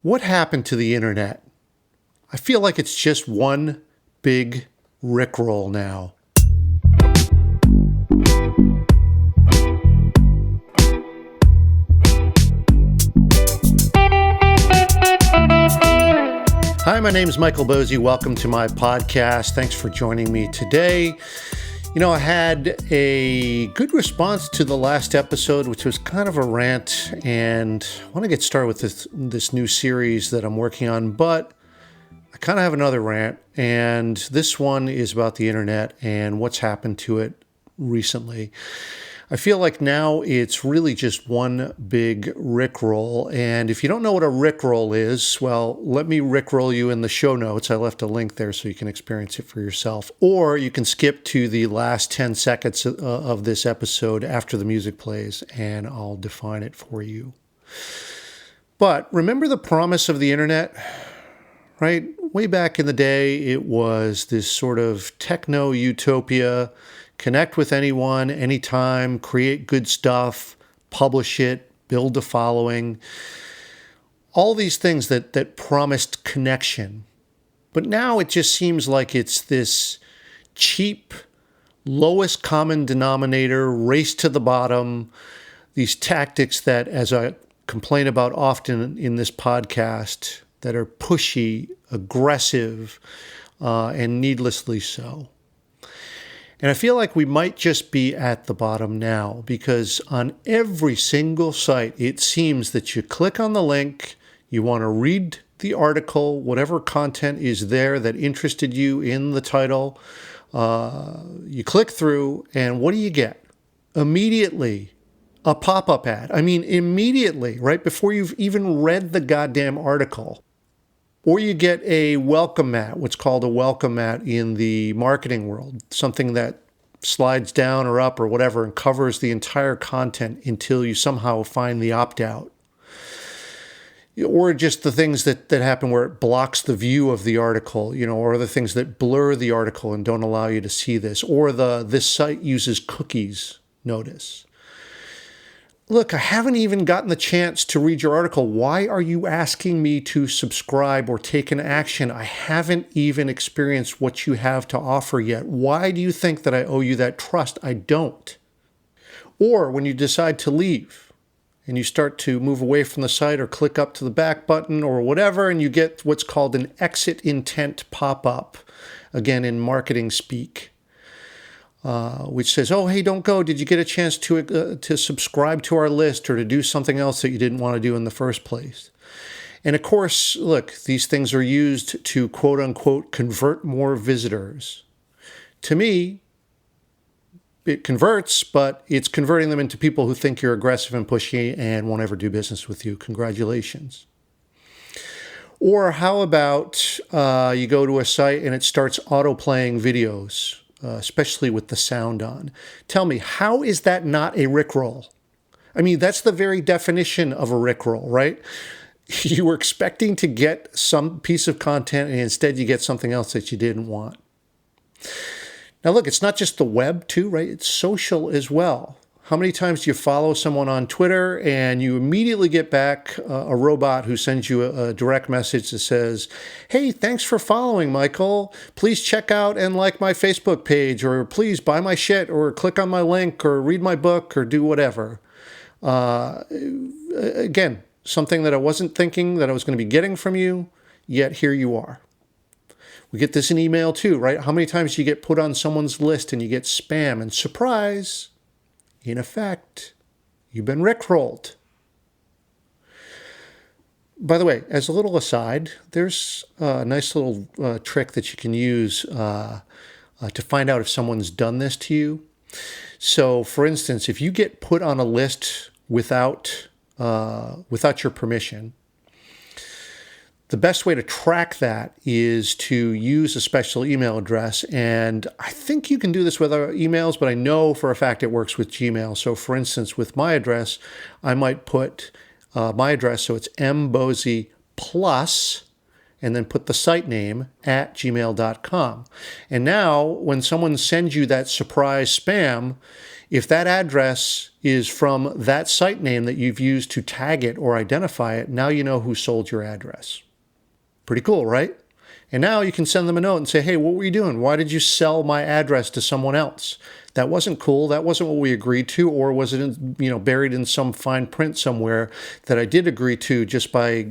What happened to the internet? I feel like it's just one big Rickroll now. Hi, my name is Michael Bosey. Welcome to my podcast. Thanks for joining me today. I had a good response to the last episode, which was kind of a rant, and I want to get started with this new series that I'm working on, but I kind of have another rant, and this one is about the internet and what's happened to it recently. I feel like now it's really just one big Rickroll, and if you don't know what a Rickroll is, well, let me Rickroll you in the show notes. I left a link there so you can experience it for yourself, or you can skip to the last 10 seconds of this episode after the music plays, and I'll define it for you. But remember the promise of the internet, right? Way back in the day, it was this sort of techno utopia. Connect with anyone, anytime, create good stuff, publish it, build a following. All these things that promised connection. But now it just seems like it's this cheap, lowest common denominator, race to the bottom, these tactics that, as I complain about often in this podcast, that are pushy, aggressive, and needlessly so. And I feel like we might just be at the bottom now, because on every single site, it seems that you click on the link, you want to read the article, whatever content is there that interested you in the title, you click through, and what do you get? Immediately, a pop-up ad. I mean, immediately, right before you've even read the goddamn article. Or you get a welcome mat, what's called a welcome mat in the marketing world, something that slides down or up or whatever and covers the entire content until you somehow find the opt-out. Or just the things that happen where it blocks the view of the article, or the things that blur the article and don't allow you to see this, or this site uses cookies notice. Look, I haven't even gotten the chance to read your article. Why are you asking me to subscribe or take an action? I haven't even experienced what you have to offer yet. Why do you think that I owe you that trust? I don't. Or when you decide to leave and you start to move away from the site or click up to the back button or whatever, and you get what's called an exit intent pop-up, again in marketing speak. Which says, oh, hey, don't go. Did you get a chance to subscribe to our list or to do something else that you didn't want to do in the first place? And of course, look, these things are used to, quote unquote, convert more visitors. To me, it converts, but it's converting them into people who think you're aggressive and pushy and won't ever do business with you. Congratulations. Or how about you go to a site and it starts auto-playing videos, especially with the sound on. Tell me, how is that not a Rickroll? I mean, that's the very definition of a Rickroll, right? You were expecting to get some piece of content and instead you get something else that you didn't want. Now look, it's not just the web too, right? It's social as well. How many times do you follow someone on Twitter and you immediately get back a robot who sends you a direct message that says, hey, thanks for following, Michael. Please check out and like my Facebook page, or please buy my shit, or click on my link, or read my book, or do whatever. Again, something that I wasn't thinking that I was going to be getting from you, yet here you are. We get this in email too, right? How many times do you get put on someone's list and you get spam and surprise? In effect, you've been Rickrolled. By the way, as a little aside, there's a nice little trick that you can use to find out if someone's done this to you. So, for instance, if you get put on a list without your permission, the best way to track that is to use a special email address. And I think you can do this with other emails, but I know for a fact it works with Gmail. So for instance, with my address, I might put my address, so it's mbosey plus, and then put the site name at gmail.com. And now when someone sends you that surprise spam, if that address is from that site name that you've used to tag it or identify it, now you know who sold your address. Pretty cool, right? And now you can send them a note and say, hey, what were you doing? Why did you sell my address to someone else? That wasn't cool. That wasn't what we agreed to. Or was it, buried in some fine print somewhere that I did agree to just by,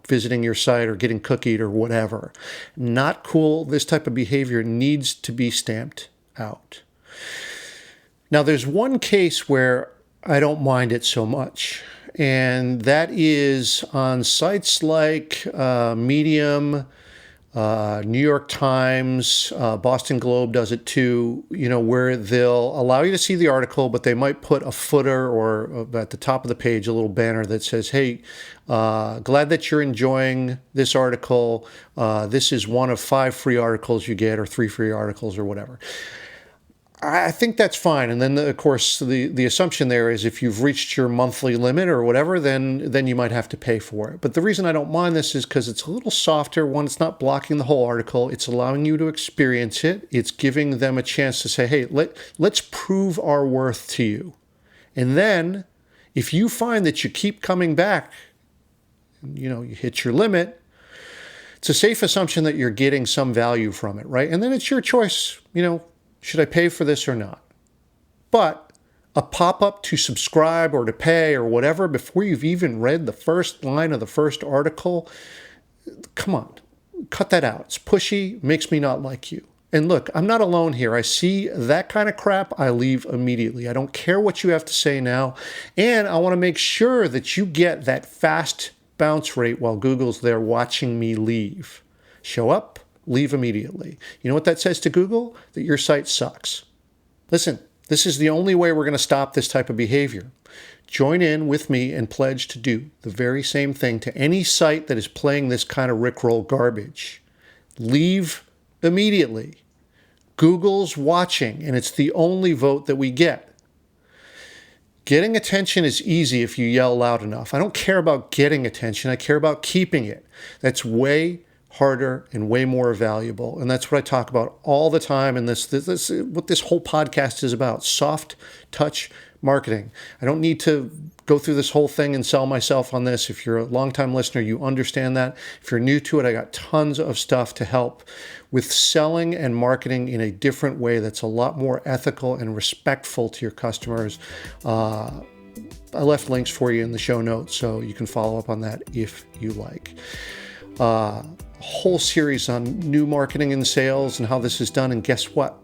visiting your site or getting cookied or whatever? Not cool. This type of behavior needs to be stamped out. Now, there's one case where I don't mind it so much, and that is on sites like Medium, New York Times, Boston Globe does it too, where they'll allow you to see the article, but they might put a footer or at the top of the page a little banner that says, hey, glad that you're enjoying this article. This is one of 5 free articles you get, or 3 free articles, or whatever. I think that's fine. And then, of course, the assumption there is if you've reached your monthly limit or whatever, then you might have to pay for it. But the reason I don't mind this is because it's a little softer. One, it's not blocking the whole article. It's allowing you to experience it. It's giving them a chance to say, hey, let's prove our worth to you. And then if you find that you keep coming back, you hit your limit, it's a safe assumption that you're getting some value from it, right? And then it's your choice, should I pay for this or not? But a pop-up to subscribe or to pay or whatever before you've even read the first line of the first article, come on, cut that out. It's pushy, makes me not like you. And look, I'm not alone here. I see that kind of crap, I leave immediately. I don't care what you have to say now. And I want to make sure that you get that fast bounce rate while Google's there watching me leave. Show up, leave immediately. You know what that says to Google? That your site sucks. Listen, this is the only way we're going to stop this type of behavior. Join in with me and pledge to do the very same thing to any site that is playing this kind of Rickroll garbage. Leave immediately. Google's watching, and it's the only vote that we get. Getting attention is easy if you yell loud enough. I don't care about getting attention. I care about keeping it. That's way harder and way more valuable. And that's what I talk about all the time. And this what this whole podcast is about, soft touch marketing. I don't need to go through this whole thing and sell myself on this. If you're a longtime listener, you understand that. If you're new to it, I got tons of stuff to help with selling and marketing in a different way that's a lot more ethical and respectful to your customers. I left links for you in the show notes, so you can follow up on that if you like. Whole series on new marketing and sales and how this is done. And guess what?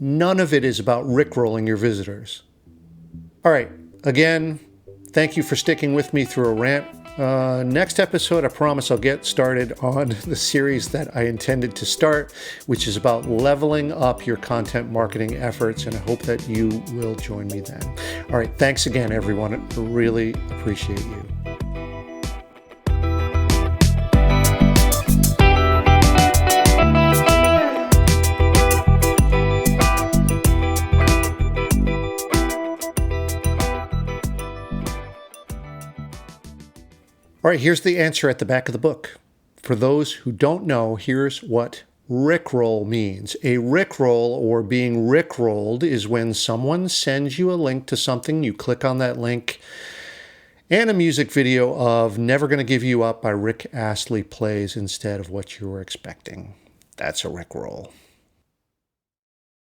None of it is about rickrolling your visitors. All right. Again, thank you for sticking with me through a rant. Next episode, I promise I'll get started on the series that I intended to start, which is about leveling up your content marketing efforts. And I hope that you will join me then. All right. Thanks again, everyone. I really appreciate you. All right, here's the answer at the back of the book. For those who don't know, here's what Rickroll means. A Rickroll, or being Rickrolled, is when someone sends you a link to something, you click on that link, and a music video of Never Gonna Give You Up by Rick Astley plays instead of what you were expecting. That's a Rickroll.